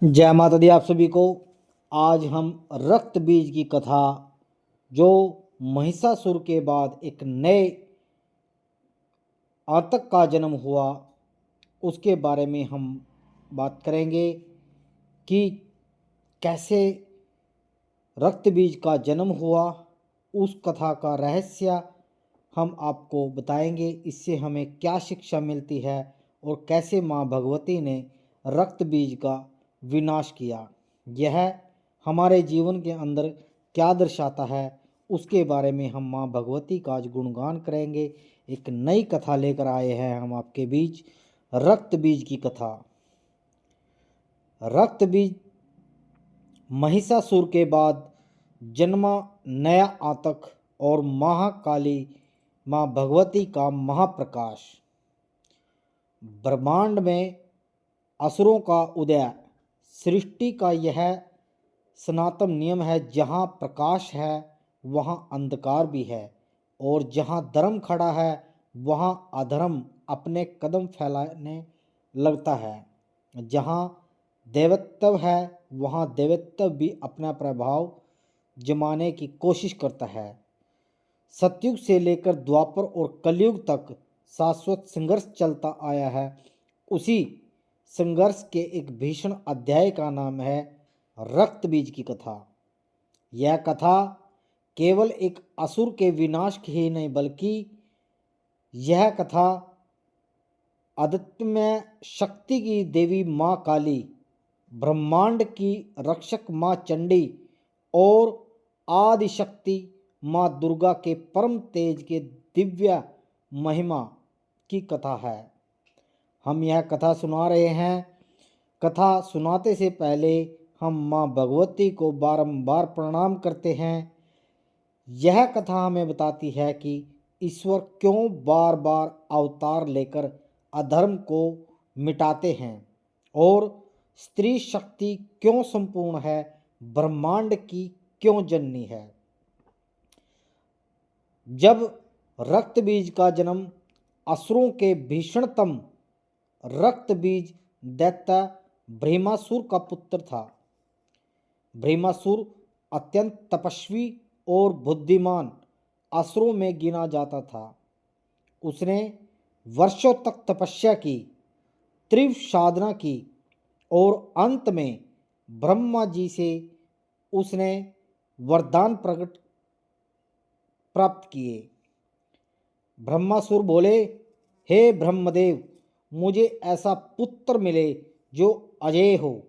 जय माता दी आप सभी को। आज हम रक्त बीज की कथा जो महिषासुर के बाद एक नए आतंक का जन्म हुआ उसके बारे में हम बात करेंगे कि कैसे रक्त बीज का जन्म हुआ। उस कथा का रहस्य हम आपको बताएंगे। इससे हमें क्या शिक्षा मिलती है और कैसे माँ भगवती ने रक्त बीज का विनाश किया, यह हमारे जीवन के अंदर क्या दर्शाता है, उसके बारे में हम माँ भगवती का आज गुणगान करेंगे। एक नई कथा लेकर आए हैं हम आपके बीच, रक्त बीज की कथा। रक्त बीज महिषासुर के बाद जन्मा नया आतंक और महाकाली माँ भगवती का महाप्रकाश। ब्रह्मांड में असुरों का उदय सृष्टि का यह सनातन नियम है। जहाँ प्रकाश है वहाँ अंधकार भी है, और जहाँ धर्म खड़ा है वहाँ अधर्म अपने कदम फैलाने लगता है। जहाँ देवत्व है वहाँ देवत्व भी अपना प्रभाव जमाने की कोशिश करता है। सतयुग से लेकर द्वापर और कलयुग तक शाश्वत संघर्ष चलता आया है। उसी संघर्ष के एक भीषण अध्याय का नाम है रक्त बीज की कथा। यह कथा केवल एक असुर के विनाश की ही नहीं, बल्कि यह कथा आध्यात्मिक शक्ति की देवी माँ काली, ब्रह्मांड की रक्षक माँ चंडी और आदि शक्ति माँ दुर्गा के परम तेज के दिव्य महिमा की कथा है। हम यह कथा सुना रहे हैं। कथा सुनाते से पहले हम माँ भगवती को बारंबार प्रणाम करते हैं। यह कथा हमें बताती है कि ईश्वर क्यों बार बार अवतार लेकर अधर्म को मिटाते हैं और स्त्री शक्ति क्यों संपूर्ण है, ब्रह्मांड की क्यों जननी है। जब रक्त बीज का जन्म असुरों के भीषणतम रक्त बीज दैत्य भीमासुर का पुत्र था। भीमासुर अत्यंत तपस्वी और बुद्धिमान असुरों में गिना जाता था। उसने वर्षों तक तपस्या की, तीव्र साधना की और अंत में ब्रह्मा जी से उसने वरदान प्राप्त किए। ब्रह्मासुर बोले, हे ब्रह्मदेव, मुझे ऐसा पुत्र मिले जो अजेय हो,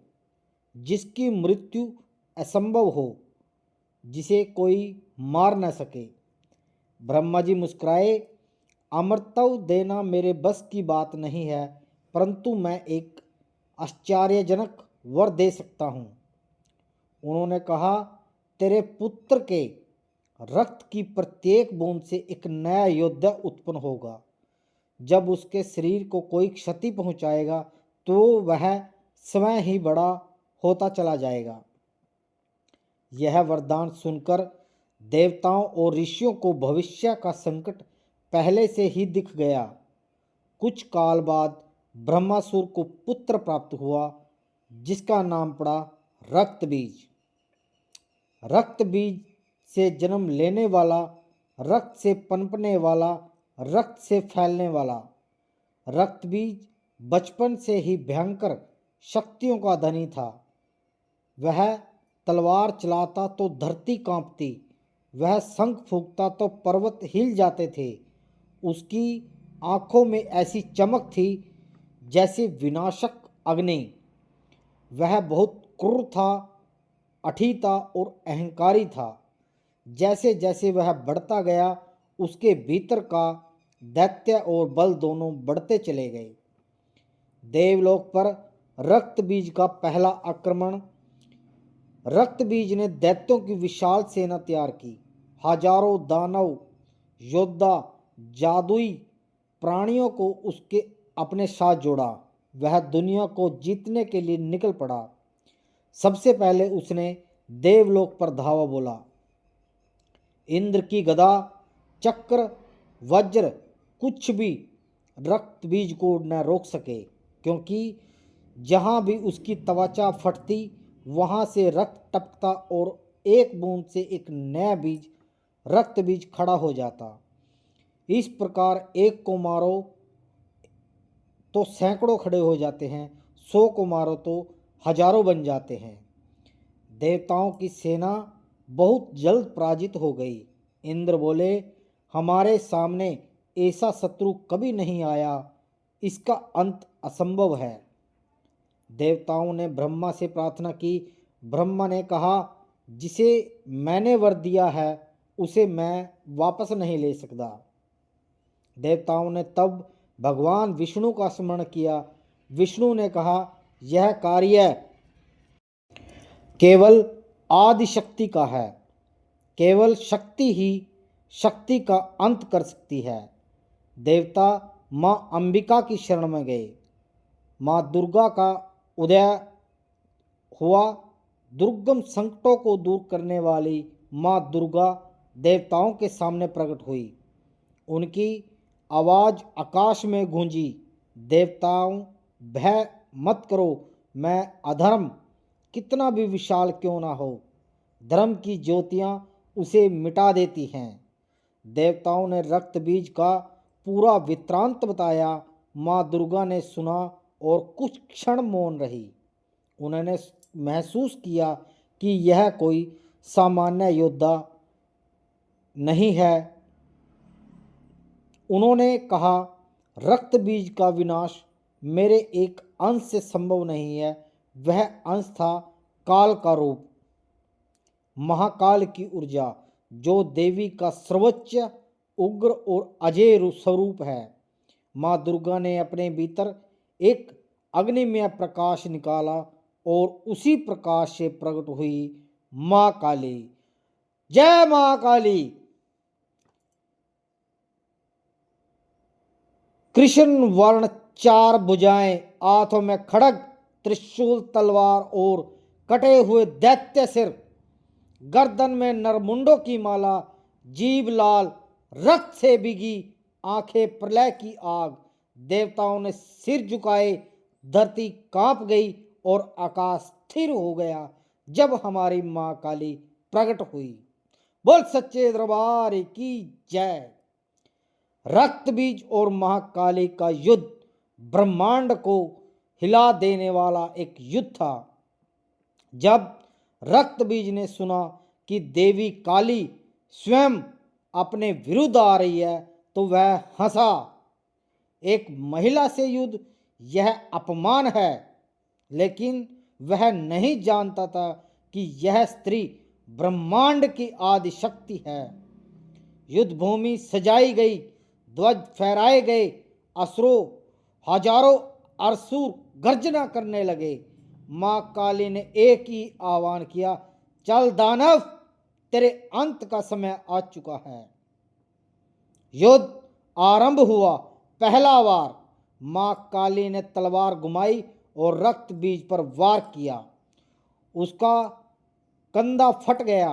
जिसकी मृत्यु असंभव हो, जिसे कोई मार न सके। ब्रह्मा जी मुस्कुराए, अमरत्व देना मेरे बस की बात नहीं है, परंतु मैं एक आश्चर्यजनक वर दे सकता हूँ। उन्होंने कहा, तेरे पुत्र के रक्त की प्रत्येक बूंद से एक नया योद्धा उत्पन्न होगा। जब उसके शरीर को कोई क्षति पहुंचाएगा तो वह स्वयं ही बड़ा होता चला जाएगा। यह वरदान सुनकर देवताओं और ऋषियों को भविष्य का संकट पहले से ही दिख गया। कुछ काल बाद ब्रह्मासुर को पुत्र प्राप्त हुआ, जिसका नाम पड़ा रक्त बीज। रक्त बीज से जन्म लेने वाला, रक्त से पनपने वाला, रक्त से फैलने वाला रक्त बीज बचपन से ही भयंकर शक्तियों का धनी था। वह तलवार चलाता तो धरती कांपती, वह शंख फूंकता तो पर्वत हिल जाते थे। उसकी आंखों में ऐसी चमक थी जैसे विनाशक अग्नि। वह बहुत क्रूर था, अठीता और अहंकारी था। जैसे जैसे वह बढ़ता गया, उसके भीतर का दैत्य और बल दोनों बढ़ते चले गए। देवलोक पर रक्त बीज का पहला आक्रमण। रक्त बीज ने दैत्यों की विशाल सेना तैयार की। हजारों दानव, योद्धा, जादुई प्राणियों को उसके अपने साथ जोड़ा। वह दुनिया को जीतने के लिए निकल पड़ा। सबसे पहले उसने देवलोक पर धावा बोला। इंद्र की गदा, चक्र, वज्र कुछ भी रक्त बीज को न रोक सके, क्योंकि जहाँ भी उसकी त्वचा फटती वहाँ से रक्त टपकता और एक बूंद से एक नया बीज रक्त बीज खड़ा हो जाता। इस प्रकार एक को मारो तो सैकड़ों खड़े हो जाते हैं, 100 को मारो तो हजारों बन जाते हैं। देवताओं की सेना बहुत जल्द पराजित हो गई। इंद्र बोले, हमारे सामने ऐसा शत्रु कभी नहीं आया, इसका अंत असंभव है। देवताओं ने ब्रह्मा से प्रार्थना की। ब्रह्मा ने कहा, जिसे मैंने वर दिया है उसे मैं वापस नहीं ले सकता। देवताओं ने तब भगवान विष्णु का स्मरण किया। विष्णु ने कहा, यह कार्य केवल आदि शक्ति का है, केवल शक्ति ही शक्ति का अंत कर सकती है। देवता माँ अंबिका की शरण में गए। माँ दुर्गा का उदय हुआ। दुर्गम संकटों को दूर करने वाली माँ दुर्गा देवताओं के सामने प्रकट हुई। उनकी आवाज़ आकाश में गूंजी, देवताओं भय मत करो, मैं अधर्म कितना भी विशाल क्यों ना हो, धर्म की ज्योतियाँ उसे मिटा देती हैं। देवताओं ने रक्त बीज का पूरा वृत्तांत बताया। माँ दुर्गा ने सुना और कुछ क्षण मौन रही। उन्होंने महसूस किया कि यह कोई सामान्य योद्धा नहीं है। उन्होंने कहा, रक्त बीज का विनाश मेरे एक अंश से संभव नहीं है। वह अंश था काल का रूप, महाकाल की ऊर्जा, जो देवी का सर्वोच्च उग्र और अजय स्वरूप है। माँ दुर्गा ने अपने भीतर एक अग्निमय प्रकाश निकाला और उसी प्रकाश से प्रकट हुई माँ काली। जय माँ काली। कृष्ण वर्ण, 4 भुजाएं, हाथों में खड्ग, त्रिशूल, तलवार और कटे हुए दैत्य सिर, गर्दन में नरमुंडों की माला, जीभ लाल, रक्त से भीगी, आंखें प्रलय की आग। देवताओं ने सिर झुकाए, धरती कांप गई और आकाश स्थिर हो गया जब हमारी माँ काली प्रकट हुई। बोल सच्चे दरबार की जय। रक्त बीज और महाकाली का युद्ध ब्रह्मांड को हिला देने वाला एक युद्ध था। जब रक्त बीज ने सुना कि देवी काली स्वयं अपने विरुद्ध आ रही है तो वह हंसा। एक महिला से युद्ध, यह अपमान है। लेकिन वह नहीं जानता था कि यह स्त्री ब्रह्मांड की आदि शक्ति है। युद्ध भूमि सजाई गई, ध्वज फहराए गए, असुरों हजारों असुर गर्जना करने लगे। माँ काली ने एक ही आह्वान किया, चल दानव, तेरे अंत का समय आ चुका है। युद्ध आरंभ हुआ। पहला वार, माँ काली ने तलवार घुमाई और रक्त बीज पर वार किया। उसका कंधा फट गया,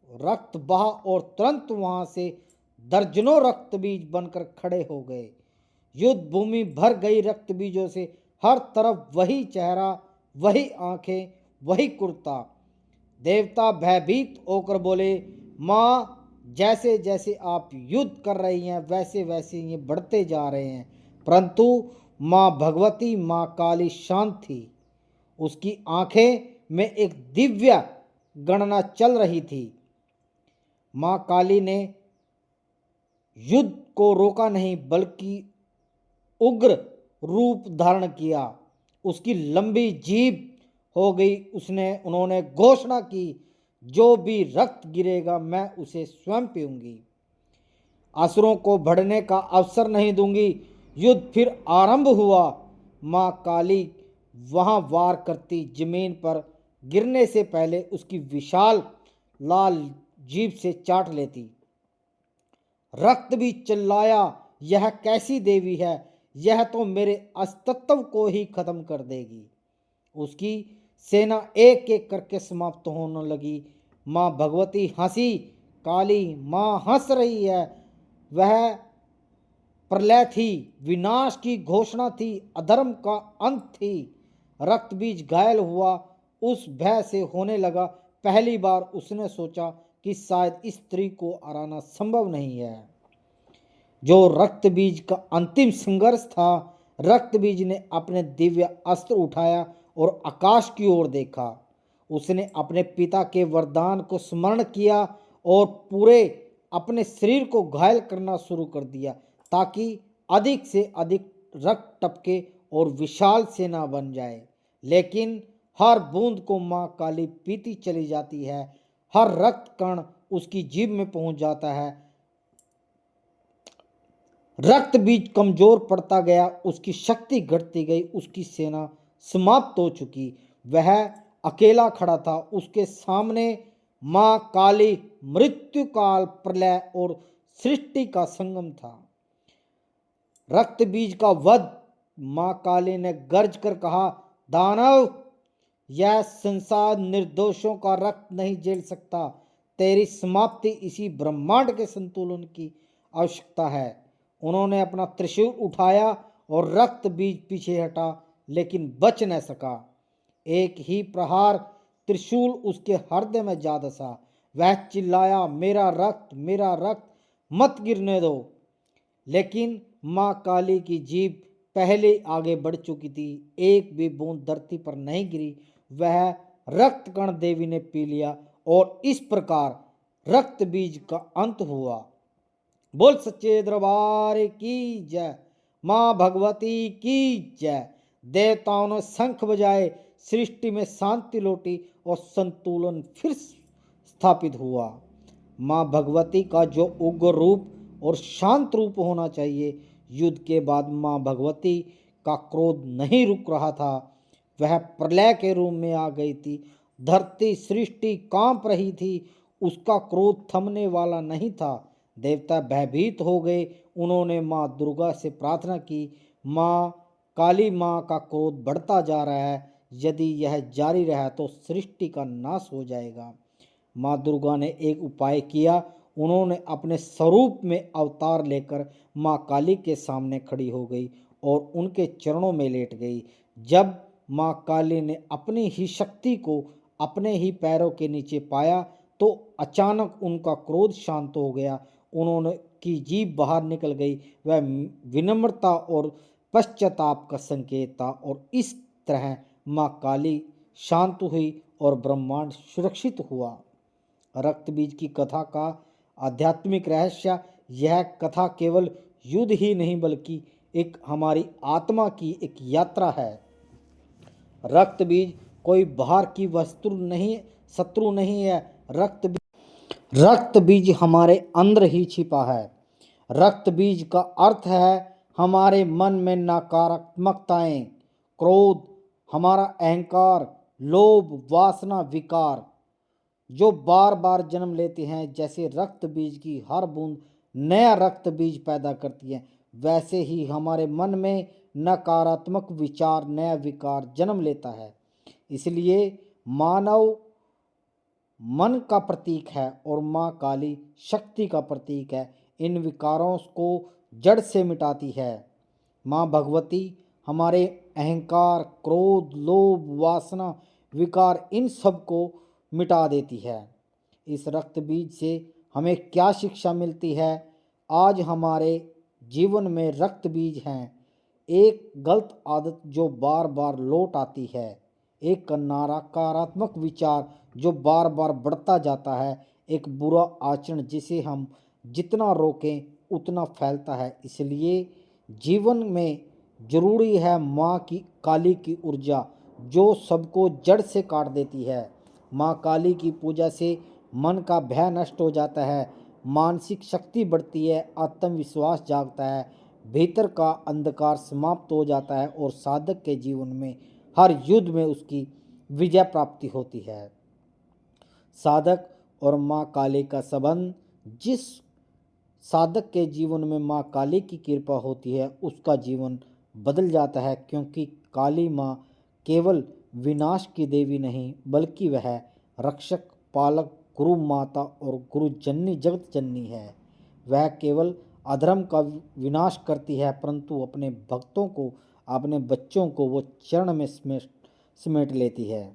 रक्त बहा और तुरंत वहां से दर्जनों रक्त बीज बनकर खड़े हो गए। युद्ध भूमि भर गई रक्त बीजों से। हर तरफ वही चेहरा, वही आंखें, वही कुर्ता। देवता भयभीत होकर बोले, माँ, जैसे जैसे आप युद्ध कर रही हैं वैसे वैसे ये बढ़ते जा रहे हैं। परंतु माँ भगवती, माँ काली शांत थी। उसकी आंखें में एक दिव्य गणना चल रही थी। माँ काली ने युद्ध को रोका नहीं, बल्कि उग्र रूप धारण किया। उसकी लंबी जीभ हो गई। उन्होंने घोषणा की, जो भी रक्त गिरेगा मैं उसे स्वयं पीऊंगी। असुरों को बढ़ने का अवसर नहीं दूंगी। युद्ध फिर आरंभ हुआ। माँ काली वहां वार करती, जमीन पर गिरने से पहले उसकी विशाल लाल जीभ से चाट लेती। रक्त भी चिल्लाया, यह कैसी देवी है, यह तो मेरे अस्तित्व को ही खत्म कर देगी। उसकी सेना एक एक करके समाप्त होने लगी। माँ भगवती हंसी। काली माँ हंस रही है। वह प्रलय थी, विनाश की घोषणा थी, अधर्म का अंत थी। रक्त बीज घायल हुआ, उस भय से होने लगा। पहली बार उसने सोचा कि शायद इस स्त्री को हराना संभव नहीं है। जो रक्त बीज का अंतिम संघर्ष था, रक्त बीज ने अपने दिव्य अस्त्र उठाया और आकाश की ओर देखा। उसने अपने पिता के वरदान को स्मरण किया और पूरे अपने शरीर को घायल करना शुरू कर दिया ताकि अधिक से अधिक रक्त टपके और विशाल सेना बन जाए। लेकिन हर बूंद को माँ काली पीती चली जाती है, हर रक्त कण उसकी जीभ में पहुंच जाता है। रक्त बीज कमजोर पड़ता गया, उसकी शक्ति घटती गई, उसकी सेना समाप्त हो चुकी। वह अकेला खड़ा था, उसके सामने माँ काली मृत्यु काल, प्रलय और सृष्टि का संगम था। रक्त बीज का वध। माँ काली ने गर्ज कर कहा, दानव, यह संसार निर्दोषों का रक्त नहीं झेल सकता। तेरी समाप्ति इसी ब्रह्मांड के संतुलन की आवश्यकता है। उन्होंने अपना त्रिशूल उठाया और रक्त बीज पीछे हटा, लेकिन बच न सका। एक ही प्रहार त्रिशूल उसके हृदय में जा धंसा। वह चिल्लाया, मेरा रक्त मत गिरने दो। लेकिन माँ काली की जीभ पहले आगे बढ़ चुकी थी। एक भी बूंद धरती पर नहीं गिरी। वह रक्त कण देवी ने पी लिया और इस प्रकार रक्त बीज का अंत हुआ। बोल सच्चे दरबार की जय, माँ भगवती की जय। देवताओं ने शंख बजाए, सृष्टि में शांति लौटी और संतुलन फिर स्थापित हुआ। माँ भगवती का जो उग्र रूप और शांत रूप होना चाहिए, युद्ध के बाद माँ भगवती का क्रोध नहीं रुक रहा था। वह प्रलय के रूप में आ गई थी। धरती सृष्टि कांप रही थी। उसका क्रोध थमने वाला नहीं था। देवता भयभीत हो गए। उन्होंने माँ दुर्गा से प्रार्थना की, माँ काली, माँ का क्रोध बढ़ता जा रहा है। यदि यह जारी रहा तो सृष्टि का नाश हो जाएगा। माँ दुर्गा ने एक उपाय किया। उन्होंने अपने स्वरूप में अवतार लेकर माँ काली के सामने खड़ी हो गई और उनके चरणों में लेट गई। जब माँ काली ने अपनी ही शक्ति को अपने ही पैरों के नीचे पाया तो अचानक उनका क्रोध शांत हो गया। उन्होंने की जीभ बाहर निकल गई। वह विनम्रता और पश्चाताप का संकेत था और इस तरह माँ काली शांत हुई और ब्रह्मांड सुरक्षित हुआ। रक्त बीज की कथा का आध्यात्मिक रहस्य। यह कथा केवल युद्ध ही नहीं बल्कि एक हमारी आत्मा की एक यात्रा है। रक्त बीज कोई बाहर की वस्तु नहीं, शत्रु नहीं है। रक्त बीज हमारे अंदर ही छिपा है। रक्त बीज का अर्थ है हमारे मन में नकारात्मकताएं, क्रोध, हमारा अहंकार, लोभ, वासना, विकार जो बार बार जन्म लेते हैं। जैसे रक्त बीज की हर बूंद नया रक्त बीज पैदा करती है, वैसे ही हमारे मन में नकारात्मक विचार नया विकार जन्म लेता है। इसलिए मानव मन का प्रतीक है और माँ काली शक्ति का प्रतीक है। इन विकारों को जड़ से मिटाती है। माँ भगवती हमारे अहंकार, क्रोध, लोभ, वासना, विकार इन सब को मिटा देती है। इस रक्त बीज से हमें क्या शिक्षा मिलती है? आज हमारे जीवन में रक्त बीज हैं। एक गलत आदत जो बार बार लौट आती है, एक नकारात्मक विचार जो बार बार बढ़ता जाता है, एक बुरा आचरण जिसे हम जितना रोकें उतना फैलता है। इसलिए जीवन में जरूरी है माँ की काली की ऊर्जा जो सबको जड़ से काट देती है। माँ काली की पूजा से मन का भय नष्ट हो जाता है, मानसिक शक्ति बढ़ती है, आत्मविश्वास जागता है, भीतर का अंधकार समाप्त हो जाता है और साधक के जीवन में हर युद्ध में उसकी विजय प्राप्ति होती है। साधक और माँ काली का संबंध। जिस साधक के जीवन में माँ काली की कृपा होती है उसका जीवन बदल जाता है, क्योंकि काली माँ केवल विनाश की देवी नहीं बल्कि वह रक्षक, पालक, गुरु माता और गुरु जननी, जगत जननी है। वह केवल अधर्म का विनाश करती है परंतु अपने भक्तों को, अपने बच्चों को वो चरण में समेट लेती है।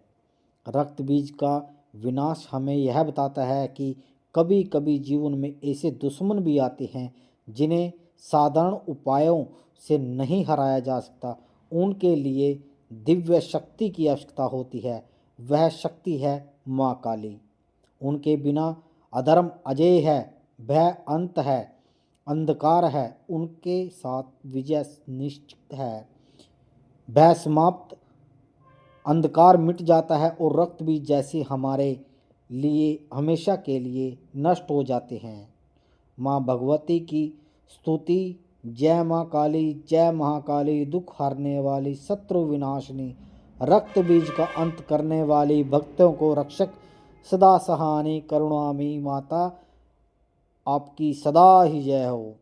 रक्त बीज का विनाश हमें यह बताता है कि कभी कभी जीवन में ऐसे दुश्मन भी आते हैं जिन्हें साधारण उपायों से नहीं हराया जा सकता। उनके लिए दिव्य शक्ति की आवश्यकता होती है। वह शक्ति है माँ काली। उनके बिना अधर्म अजेय है, भय अंत है, अंधकार है उनके साथ विजय निश्चित है। भय समाप्त, अंधकार मिट जाता है और रक्त भी जैसे हमारे लिए हमेशा के लिए नष्ट हो जाते हैं। माँ भगवती की स्तुति। जय माँ काली, जय महाकाली, दुख हरने वाली, शत्रु विनाशिनी, रक्त बीज का अंत करने वाली, भक्तों को रक्षक, सदा सहानी, करुणामयी माता, आपकी सदा ही जय हो।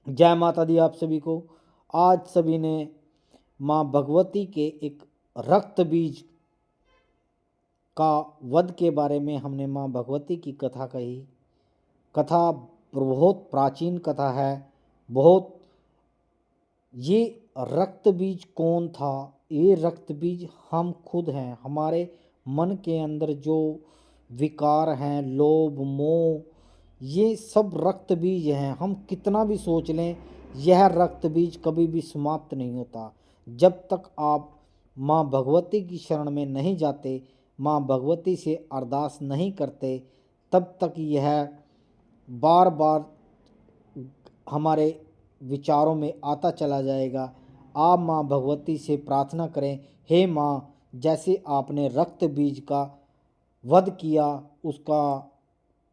जय माता दी आप सभी को। आज सभी ने माँ भगवती के एक रक्त बीज का वध के बारे में हमने माँ भगवती की कथा कही। कथा बहुत प्राचीन कथा है। बहुत ये रक्त बीज कौन था? ये रक्त बीज हम खुद हैं। हमारे मन के अंदर जो विकार हैं, लोभ मोह, ये सब रक्त बीज हैं। हम कितना भी सोच लें, यह रक्त बीज कभी भी समाप्त नहीं होता। जब तक आप माँ भगवती की शरण में नहीं जाते, माँ भगवती से अरदास नहीं करते, तब तक यह बार बार हमारे विचारों में आता चला जाएगा। आप माँ भगवती से प्रार्थना करें, हे माँ, जैसे आपने रक्त बीज का वध किया, उसका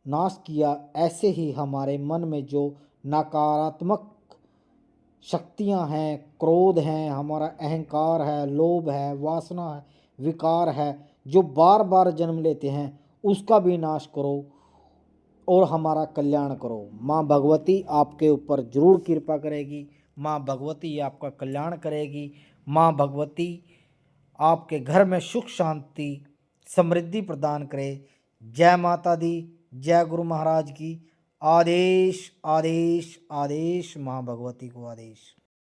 नाश किया, ऐसे ही हमारे मन में जो नकारात्मक शक्तियाँ हैं, क्रोध हैं, हमारा अहंकार है, लोभ है, वासना है, विकार है, जो बार बार जन्म लेते हैं, उसका भी नाश करो और हमारा कल्याण करो। माँ भगवती आपके ऊपर जरूर कृपा करेगी। माँ भगवती आपका कल्याण करेगी। माँ भगवती आपके घर में सुख शांति समृद्धि प्रदान करे। जय माता दी, जय गुरु महाराज की। आदेश आदेश आदेश, माँ भगवती को आदेश।